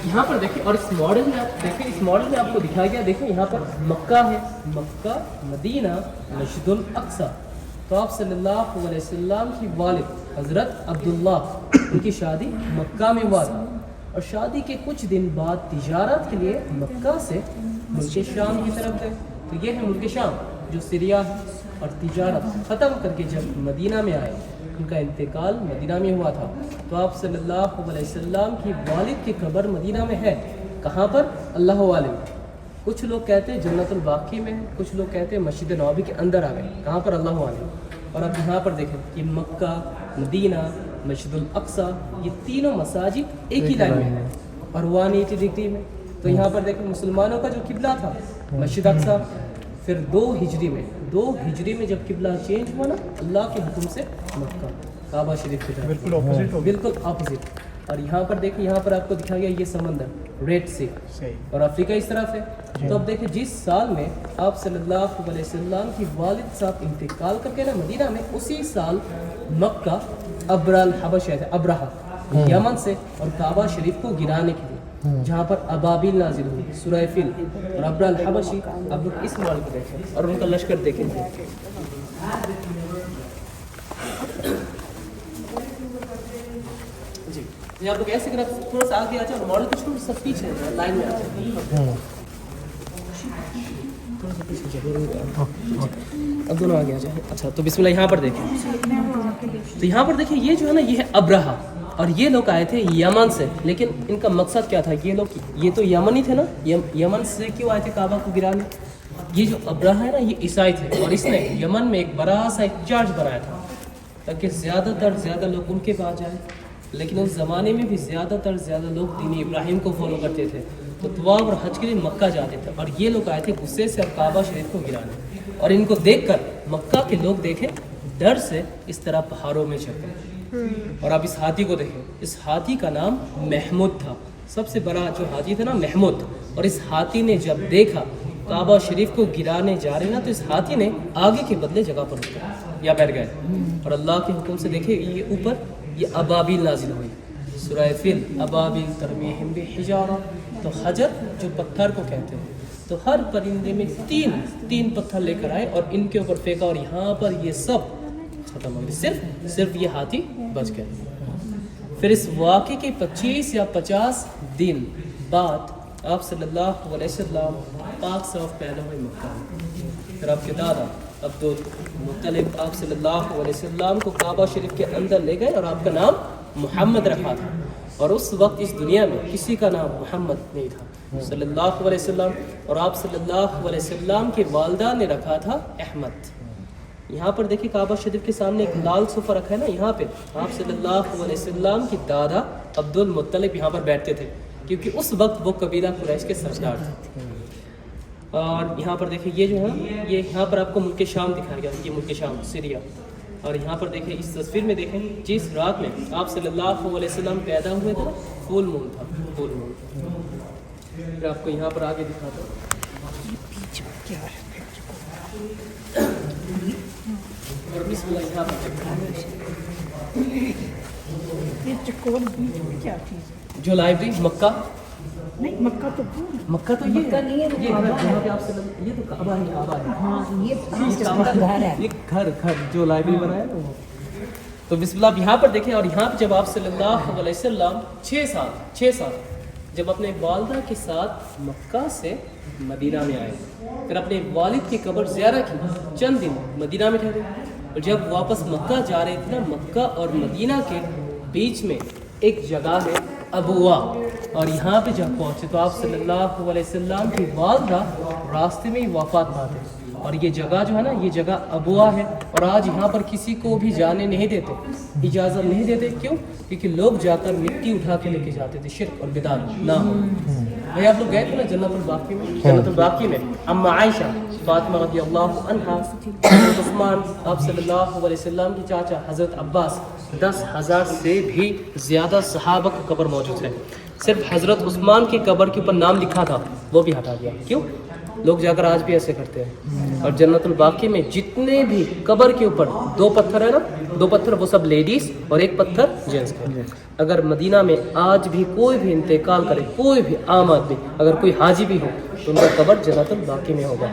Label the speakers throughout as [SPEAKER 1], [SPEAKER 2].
[SPEAKER 1] यहाँ पर देखिए, और इस मॉडल में आप देखिए, इस मॉडल में आपको दिखाया गया, देखिए यहाँ पर मक्का है, मक्का, मदीना, मस्जिदुल अक्सा। तो आप सल्लल्लाहु अलैहि वसल्लम की वालिद हज़रत अब्दुल्ला, उनकी शादी मक्का में हुआ था, और शादी के कुछ दिन बाद तिजारत के लिए मक्का से मुल्क शाम की तरफ गए। तो ये है मुल्क शाम जो सीरिया है, और तिजारत ख़त्म करके जब मदीना में आए, उनका इंतकाल मदीना में हुआ था। तो आप सल्लल्लाहु अलैहि वसल्लम की वालिद की कब्र मदीना में है। कहाँ पर? अल्लाह आलिम। कुछ लोग कहते हैं जन्नतुल बाकी में, कुछ लोग कहते हैं मस्जिद नबवी के अंदर आ गए। कहाँ पर? अल्लाह आलिम। और अब यहाँ पर देखें कि मक्का, मदीना, मस्जिदुल अक्सा, ये तीनों मसाजिद एक ही लाइन में है, और 180 डिग्री में। तो यहाँ पर देखें मुसलमानों का जो किबला था मस्जिद अक्सा, फिर 2 हिजरी में जब किबला चेंज हुआ ना अल्लाह के हुक्म से मक्का, काबा शरीफ की तरफ, बिल्कुल ऑपोजिट हो गया, बिल्कुल ऑपोजिट। और यहाँ पर देखिए, यहाँ पर आपको दिखाया गया ये समंदर रेड सी, और अफ्रीका इस तरफ है। तो अब देखिए जिस साल में आप सल्लल्लाहु अलैहि वसल्लम की वालिद साहब इंतकाल करके ना मदीना में, उसी साल मक्का अब्रल हबश आए थे, अब्रहा यमन से, और काबा शरीफ को गिराने के लिए, जहाँ पर अबाबिल नाजिल हुई, सूरह फिल, और अब्रल हबशी। अब लोग इस मॉडल को देखें और उनका लश्कर देखें जी। ये आप लोग ऐसे कर थोड़ा सा आगे आ जाओ, मॉडल कुछ थोड़ा सा पीछे लाइन में आ जाए, थोड़ा सा पीछे, अब दोनों आगे आ जाए। अच्छा, तो बिस्मिल्लाह यहाँ पर देखें। तो यहाँ पर देखिए ये जो है ना, ये है अब्रहा, और ये लोग आए थे यमन से। लेकिन इनका मकसद क्या था? ये लोग, ये तो यमनी थे ना, यमन से क्यों आए थे काबा को गिराने? ये जो अब्रहा है ना, ये ईसाई थे, और इसने यमन में एक बड़ा सा एक चर्च बनाया था ताकि ज़्यादा लोग उनके पास जाए। लेकिन उस ज़माने में भी ज़्यादा लोग दीन इब्राहिम को फॉलो करते थे, तो तवाफ और हज के लिए मक्का जाते थे। और ये लोग आए थे गुस्से से अब काबा शरीफ को गिराने, और इनको देखकर मक्का के लोग देखे, डर से इस तरह पहाड़ों में चढ़े। और आप इस हाथी को देखें, इस हाथी का नाम महमूद था, सबसे बड़ा जो हाथी था ना महमूद। और इस हाथी ने जब देखा काबा शरीफ को गिराने जा रहे ना, तो इस हाथी ने आगे के बदले जगह पर रुका या बैठ गए, और अल्लाह के हुक्म से देखे ये ऊपर ये अबाबिल नाजिल हुई, सूरह फिल, अबाबिल तरमीहिम बिहिजारा। तो हजर जो पत्थर को कहते हैं, तो हर परिंदे में तीन पत्थर लेकर आए और इनके ऊपर फेंका, और यहाँ पर ये सब खत्म हो गया, सिर्फ ये हाथी बच गए। फिर इस वाक़े के 25 या 50 दिन बाद आप सल्लल्लाहु अलैहि वसल्लम पाक साफ पैदा हुए मक्का में। फिर आपके दादा अब्दुल मुत्तलिब आप सल्लल्लाहु अलैहि वसल्लम को काबा शरीफ के अंदर ले गए, और आपका नाम मुहम्मद रखा था। और उस वक्त इस दुनिया में किसी का नाम मोहम्मद नहीं था सल्लल्लाहु अलैहि वसल्लम, और आप सल्लल्लाहु अलैहि वसल्लम के वालिदा ने रखा था अहमद। यहाँ पर देखिए काबा शरीफ के सामने एक लाल सोफ़ा रखा है ना, यहाँ पे आप सल्लल्लाहु अलैहि वसल्लम की दादा अब्दुल मुत्तलिब यहाँ पर बैठते थे, क्योंकि उस वक्त वो कबीला कुरैश के सरदार थे। और यहाँ पर देखिए ये जो है ना, ये यहाँ पर आपको मुल्क शाम दिखाया गया, ये मुल्क शाम सीरिया। और यहाँ पर देखें इस तस्वीर में देखें, जिस रात में आप सल्लल्लाहु अलैहि वसल्लम पैदा हुए थे फुल मून था, फुल मून। फिर आपको यहाँ पर आगे दिखाता हूँ, और बिस्मिल्लाह यहाँ पर
[SPEAKER 2] क्या चीज़
[SPEAKER 1] जो लाइब्रेरी मक्का
[SPEAKER 2] नहीं, मक्का तो
[SPEAKER 1] ये
[SPEAKER 2] नहीं है,
[SPEAKER 1] ये घर जहाँ पे आप ये तो काबा है।
[SPEAKER 2] हाँ, ये
[SPEAKER 1] घर है, ये घर जो लाइब्रेरी बनाया ना वो। तो बिस्मिल्लाह आप यहाँ पर देखें। और यहाँ पे जब आप सल्लल्लाहु अलैहि वसल्लम 6 साल जब अपने वालिदा के साथ मक्का से मदीना में आए, फिर अपने वालिद की कब्र ज़ियारत की, चंद दिन मदीना में ठहरे, और जब वापस मक्का जा रहे थे ना, मक्का और मदीना के बीच में एक जगह है अबुआ, और यहाँ पे जब पहुँचे तो आप सल्लल्लाहु अलैहि वसल्लम की वालिदा रास्ते में ही वफ़ात पाते। और ये जगह जो है ना, ये जगह अबुआ है, और आज यहाँ पर किसी को भी जाने नहीं देते, इजाज़त नहीं देते। क्यों? क्योंकि लोग जाकर मिट्टी उठा के लेके जाते थे, शिर्क और बिदात ना हो। भाई आप लोग गए थे ना जन्नतुल बाकी में, जन्नतुल बाकी में अम्मा आयशा फातिमा रज़ियल्लाहु अन्हा, उस्मान आप सल्लल्लाहु अलैहि वसल्लम की चाचा हज़रत अब्बास, 10,000 से भी ज़्यादा सहाबा की कब्र मौजूद है। सिर्फ हज़रत उस्मान की कब्र के ऊपर नाम लिखा था, वो भी हटा दिया। क्यों? लोग जाकर आज भी ऐसे करते हैं। और जन्नतुल बाकी में जितने भी कब्र के ऊपर 2 पत्थर है ना, 2 पत्थर वो सब लेडीज और 1 पत्थर जेंट्स का। अगर मदीना में आज भी कोई भी इंतकाल करे, कोई भी आम आदमी, अगर कोई हाजी भी हो तो उनका कब्र जन्नतुल बाकी में होगा।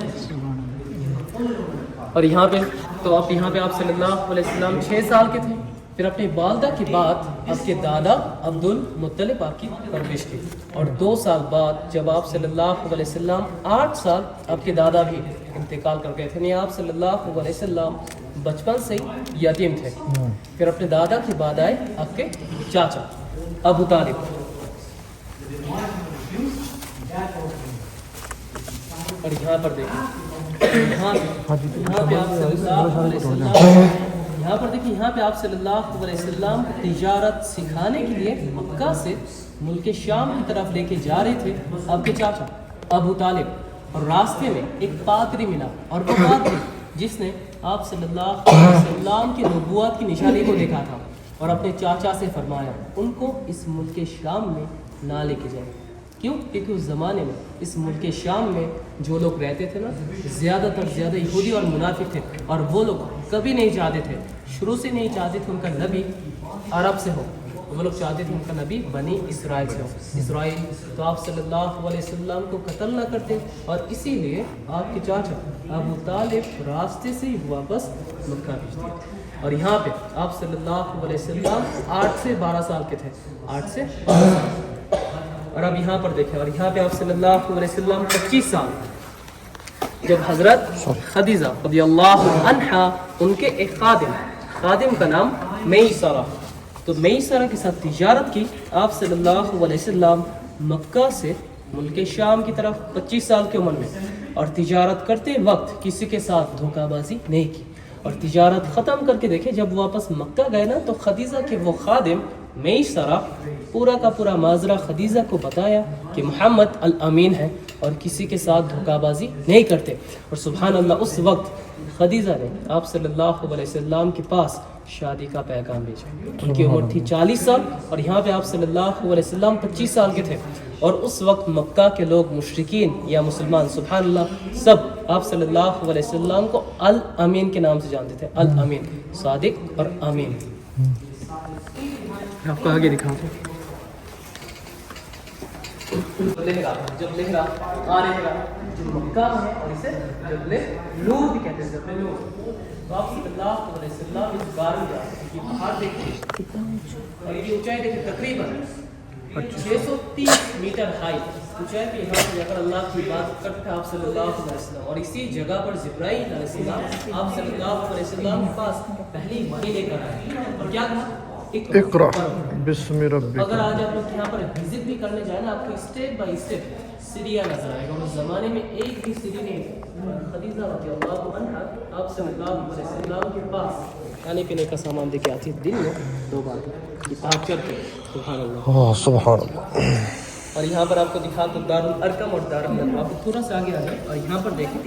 [SPEAKER 1] और यहाँ पे तो आप सल्लल्लाहु अलैहि वसल्लम 6 साल के थे। फिर अपनी वालदा की बाद आपके दादा अब्दुल मुत्तलिब आपकी परवरिश की, और 2 साल बाद जब आप सल्लल्लाहु अलैहि वसल्लम 8 साल आपके दादा भी इंतकाल कर गए थे, यानी आप सल्लल्लाहु अलैहि वसल्लम बचपन से ही यतीम थे। फिर अपने दादा के बाद आए आपके चाचा अबू तालिब। और यहाँ पर देखिए, यहाँ पे आप सल्लल्लाहु अलैहि वसल्लम, यहाँ पर देखिए, यहाँ पे आप सल्लल्लाहु अलैहि वसल्लम तिजारत सिखाने के लिए मक्का से मुल्क शाम की तरफ लेके जा रहे थे आपके चाचा अबू तालिब। और रास्ते में एक पादरी मिला, और वो पादरी जिसने आप सल्लल्लाहु अलैहि वसल्लम की नबूवत की निशानी को देखा था, और अपने चाचा से फरमाया उनको इस मुल्क शाम में ना लेके जाए। क्यों? क्योंकि उस ज़माने में इस मुल्क शाम में जो लोग रहते थे ना, ज़्यादातर यहूदी और मुनाफिक थे, और वो लोग कभी नहीं चाहते थे, शुरू से नहीं चाहते थे उनका नबी अरब से हो, वो लोग चाहते थे उनका नबी बनी इसराइल से हो। इसराइल तो आप सल्लल्लाहु अलैहि वसल्लम को कत्ल ना करते, और इसीलिए आपके चाचा अबू तालिब रास्ते से ही वापस मक्का भेजते। और यहाँ पे आप सल्लल्लाहु अलैहि वसल्लम 8 से 12 साल के थे, 8 से 12 साल। और अब यहाँ पर देखें, और यहाँ पे आप सल्लल्लाहु अलैहि वसल्लम 25 साल, जब हज़रत खदीजा रज़ियल्लाहु अन्हा उनके एक खादिम का नाम मैसरा, तो मैसरा के साथ तिजारत की आप सल्लल्लाहु अलैहि वसल्लम मक्का से मुल्क शाम की तरफ 25 साल की उम्र में। और तिजारत करते वक्त किसी के साथ धोखाबाजी नहीं की, और तिजारत ख़त्म करके देखे जब वापस मक्का गए ना, तो खदीजा के वो खादिम मैसरा पूरा का पूरा माजरा खदीजा को बताया कि मोहम्मद अल अमीन है और किसी के साथ धोखाबाजी नहीं करते। और सुभान अल्लाह, उस वक्त खदीजा ने आप सल्लल्लाहु अलैहि वसल्लम के पास शादी का पैगाम भेजा। उनकी उम्र थी 40 साल, और यहाँ पे आप सल्लल्लाहु अलैहि वसल्लम 25 साल के थे। और उस वक्त मक्का के लोग मुशरिकीन या मुसलमान, सुभान अल्लाह, सब आप सल्लल्लाहु अलैहि वसल्लम को अल अमीन के नाम से जानते थे। अल अमीन, सादिक और अमीन। आपको आगे दिखाऊं जब लहरा आ रहेगा जो मक्का है, और इसे जबले नूर भी कहते हैं, जबले नूर। तो आप सल्लल्लाहु अलैहि वसल्लम इस बार में जाते हैं, पहाड़ देखिए, और ये ऊंचाई देखिए तकरीबन 630 मीटर हाई ऊंचाई पे। यहाँ पे जाकर अल्लाह की बात करते हैं आप सल्लल्लाहु अलैहि वसल्लम, और इसी जगह पर जिब्राईल अलैहिस्सलाम आप सल्लल्लाहु अलैहि वसल्लम के पास पहली वही लेकर आए, और क्या कहा? इक़रा बिस्मि रब्बिक। अगर आज आप लोग यहाँ पर विजिट भी करने जाए ना, आपको स्टेप बाय स्टेप सीढ़ियाँ नजर आएगा, और उस ज़माने में एक भी सीढ़ी नहीं। खदीजा रज़ियल्लाहु अन्हा आप सल्लल्लाहु अलैहि वसल्लम के पास खाने पीने का सामान लेके आती है, दिन में 2 बार किताब चढ़ते। सुभान अल्लाह, सुभान अल्लाह। और यहाँ पर आपको दिखा तो दारुल अरकम और दारुल नदवा, आपको थोड़ा सा आगे आ जाए, और यहाँ पर देखिए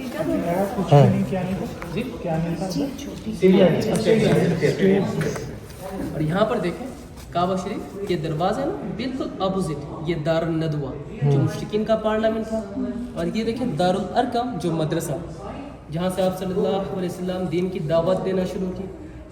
[SPEAKER 1] और यहाँ पर देखें काबा शरीफ, ये दरवाज़ा है ना बिल्कुल अपोजिट, ये दारुल नदवा जो मुश्रिकीन का पार्लियामेंट था, और ये देखें दारुल अरकम जो मदरसा, जहाँ से आप सल्लल्लाहु अलैहि वसल्लम दीन की दावत देना शुरू की।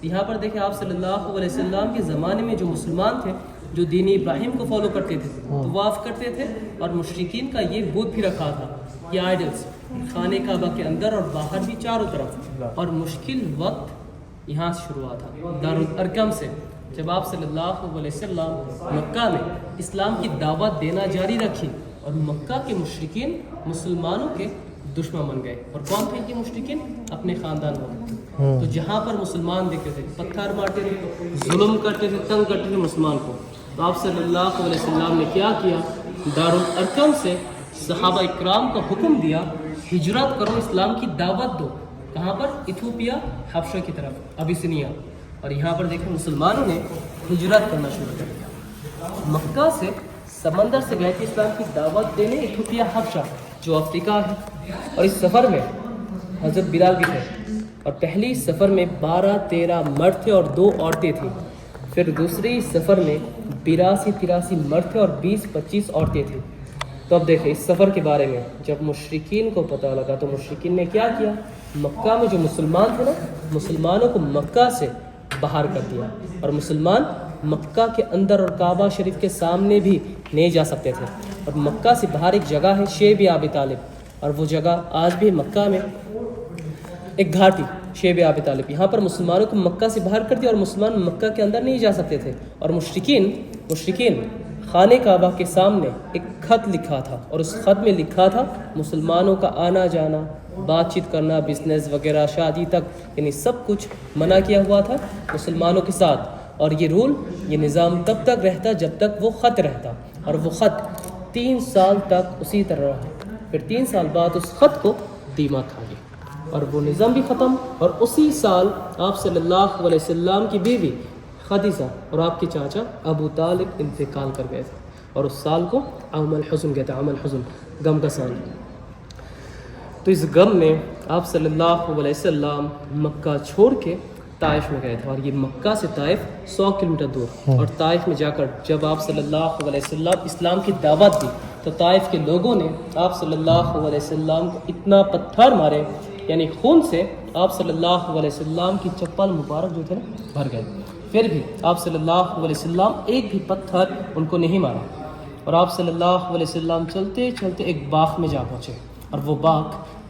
[SPEAKER 1] यहाँ पर देखें आप सल्लल्लाहु अलैहि वसल्लम के ज़माने में जो मुसलमान थे, जो दीन इब्राहिम को फॉलो करते थे, तवाफ़ करते थे, और मुश्रिकीन का ये बुत भी रखा था, ये आइडल्स खाने काबा के अंदर और बाहर भी चारों तरफ। और मुश्किल वक्त यहाँ से शुरू हुआ था दारुल अरकम से, जब आप सल्लल्लाहु अलैहि वसल्लम मक्का में इस्लाम की दावत देना जारी रखी, और मक्का के मुश्रिकीन मुसलमानों के दुश्मन बन गए। और कौन थे ये मुश्रिकीन? अपने ख़ानदान वाले। तो जहाँ पर मुसलमान देखते थे पत्थर मारते थे, जुल्म करते थे, तंग करते थे मुसलमान को। तो आप सल्लल्लाहु अलैहि वसल्लम ने क्या किया? दारुल अरकम से सहाबा इकराम को हुक्म दिया, हिजरत करो, इस्लाम की दावत दो। कहाँ पर? इथोपिया, हबशा की तरफ, अबिसिनिया। और यहाँ पर देखें मुसलमानों ने हिजरत करना शुरू कर दिया। मक्का से समंदर से गए थे इस्लाम की दावत देने इथोपिया, हबशा जो अफ्रीका है। और इस सफ़र में हज़रत बिलाल भी थे, और पहली सफ़र में 12-13 मर्द थे और 2 औरतें थीं। फिर दूसरी सफ़र में 82-83 मर्द थे और 20-25 औरतें थीं। تو اب دیکھیں اس سفر کے بارے میں جب مشرکین کو پتہ لگا تو مشرکین نے کیا کیا؟ مکہ میں جو مسلمان تھے نا، مسلمانوں کو مکہ سے باہر کر دیا، اور مسلمان مکہ کے اندر اور کعبہ شریف کے سامنے بھی نہیں جا سکتے تھے۔ اور مکہ سے باہر ایک جگہ ہے شیب ابی طالب، اور وہ جگہ آج بھی مکہ میں ایک گھاٹی شیب ابی طالب، یہاں پر مسلمانوں کو مکہ سے باہر کر دیا اور مسلمان مکہ کے اندر نہیں جا سکتے تھے۔ اور مشرکین خانہ کعبہ کے سامنے ایک خط لکھا تھا، اور اس خط میں لکھا تھا مسلمانوں کا آنا جانا، بات چیت کرنا، بزنس وغیرہ، شادی تک، یعنی سب کچھ منع کیا ہوا تھا مسلمانوں کے ساتھ۔ اور یہ رول، یہ نظام تب تک رہتا جب تک وہ خط رہتا، اور وہ خط 3 سال تک اسی طرح رہا۔ پھر 3 سال بعد اس خط کو دیمک کھا گیا اور وہ نظام بھی ختم۔ اور اسی سال آپ صلی اللہ علیہ وسلم کی بیوی خدیجہ اور آپ کے چاچا ابو طالب انتقال کر گئے تھے، اور اس سال کو عام الحزن کہتے ہیں، عام الحزن، غم کا سال۔ تو اس غم میں آپ صلی اللہ علیہ وسلم مکہ چھوڑ کے طائف میں گئے تھے، اور یہ مکہ سے طائف 100 کلومیٹر دور۔ اور طائف میں جا کر جب آپ صلی اللہ علیہ وسلم اسلام کی دعوت دی تو طائف کے لوگوں نے آپ صلی اللہ علیہ وسلم کو اتنا پتھر مارے، یعنی خون سے آپ صلی اللہ علیہ وسلم کی چپل مبارک جو تھے نا بھر گئے، پھر بھی آپ صلی اللہ علیہ وسلم ایک بھی پتھر ان کو نہیں مارا۔ اور آپ صلی اللہ علیہ وسلم چلتے چلتے ایک باغ میں جا پہنچے، اور وہ باغ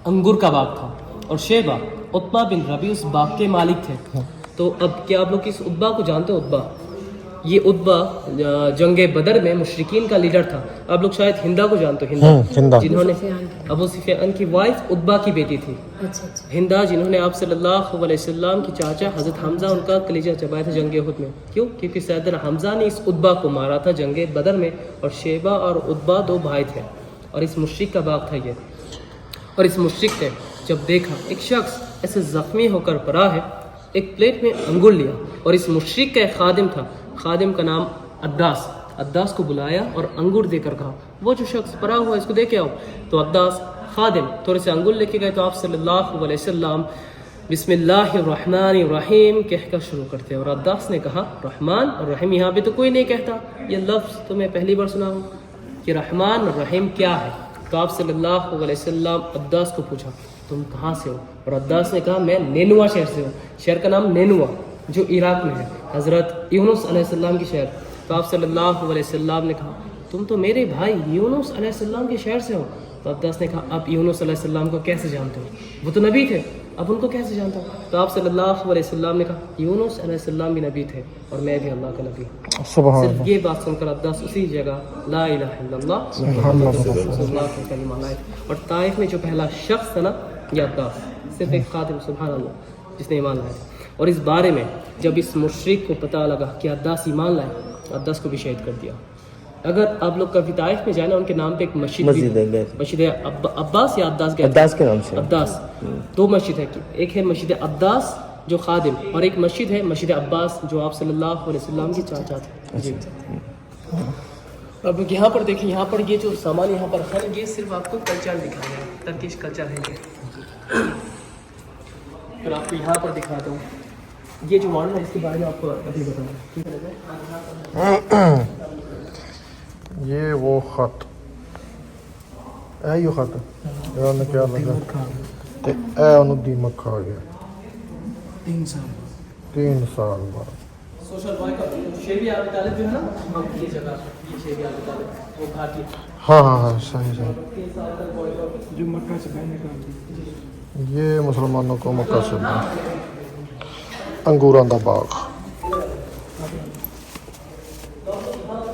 [SPEAKER 1] انگور کا باغ تھا، اور شیبہ عتبہ بن ربیع اس باغ کے مالک تھے۔ تو اب کیا آپ لوگ اس عتبہ کو جانتے ہو؟ عتبہ، یہ عتبہ جنگ بدر میں مشرکین کا لیڈر تھا۔ آپ لوگ شاید ہندا کو جانتے ہو، ہندا جنہوں نے ابو سفیان کی وائف عتبہ کی بیٹی تھی، ہندا جنہوں نے آپ صلی اللہ علیہ وسلم کی چاچا حضرت حمزہ ان کا کلیجہ چبایا تھا جنگ احد میں۔ کیوں؟ کیونکہ سیدنا حمزہ نے اس عتبہ کو مارا تھا جنگ بدر میں، اور شیبہ اور عتبہ 2 بھائی تھے، اور اس مشرک کا باغ تھا یہ۔ اور اس مشرک نے جب دیکھا ایک شخص ایسے زخمی ہو کر پڑا ہے، ایک پلیٹ میں انگور لیا، اور اس مشرک کا ایک خادم تھا، خادم کا نام عداس کو بلایا اور انگور دے کر کہا وہ جو شخص پڑا ہوا ہے اس کو دے کے آؤ۔ تو عداس خادم تھوڑے سے انگور لے کے گئے، تو آپ صلی اللہ علیہ وسلم بسم اللہ الرحمن الرحیم کہہ کر شروع کرتے ہیں۔ اور عداس نے کہا رحمان اور رحیم یہاں پہ تو کوئی نہیں کہتا، یہ لفظ تو میں پہلی بار سنا ہوں کہ رحمان اور رحیم کیا ہے۔ تو آپ صلی اللہ علیہ وسلم عداس کو پوچھا تم کہاں سے ہو؟ اور عداس نے کہا میں نینوا شہر سے ہوں، شہر کا نام نینوا جو عراق میں ہے، حضرت یونس علیہ السلام کی شہر۔ تو آپ صلی اللہ علیہ وسلم نے کہا تم تو میرے بھائی یونس علیہ السلام کے شہر سے ہو۔ تو عداس نے کہا آپ یونس علیہ السلام کو کیسے جانتے ہو؟ وہ تو نبی تھے، اب ان کو کیسے جانتا ہوں؟ تو آپ صلی اللہ علیہ وسلم نے کہا یونس علیہ السلام بھی نبی تھے اور میں بھی اللہ کا نبی ہوں۔ صرف یہ بات سن کر عداس اسی جگہ لا الہ الا اللہ محمد رسول اللہ کا کلمہ لائے۔ اور طائف میں جو پہلا شخص تھا نا یہ عداس، صرف ایک خادم، سبحان اللہ، جس نے ایمان لایا۔ اور اس بارے میں جب اس مشرک کو پتہ لگا کہ عداس ایمان لائے، عداس کو بھی شہید کر دیا۔ اگر آپ لوگ کبھی طائف میں جائیں نا، ان کے نام پہ ایک مسجد ہے، مسجد عباس یا عداس کے نام سے، عداس 2 مسجد ہے، ایک ہے مسجد عداس جو خادم، اور ایک مسجد ہے مسجد عباس جو آپ صلی اللہ علیہ وسلم کے چاچا تھے۔ جی اب یہاں پر دیکھیں، یہاں پر یہ جو سامان یہاں پر ہے یہ صرف آپ کو کلچر دکھایا ہے، ترکش کلچر ہے یہ۔ پھر آپ کو یہاں پر دکھاتا ہوں یہ جو ماڈل ہے، اس کے بارے میں آپ کو ابھی بتاؤں۔
[SPEAKER 3] یہ وہ خط ہے، خط ہے کیا لگا تے اے انہوں دیمک کھا گیا 3 سال بعد۔
[SPEAKER 1] سوشل بوائے کا شیبی ابی طالب جو ہے نا، یہ جگہ یہ شیبی ابی طالب وہ گھاٹی،
[SPEAKER 3] ہاں صحیح
[SPEAKER 1] 3 سال تک بوائے
[SPEAKER 2] جو مکہ سے پہلے کا
[SPEAKER 3] یہ مسلمانوں کو مکہ سے انگوراں دا باغ۔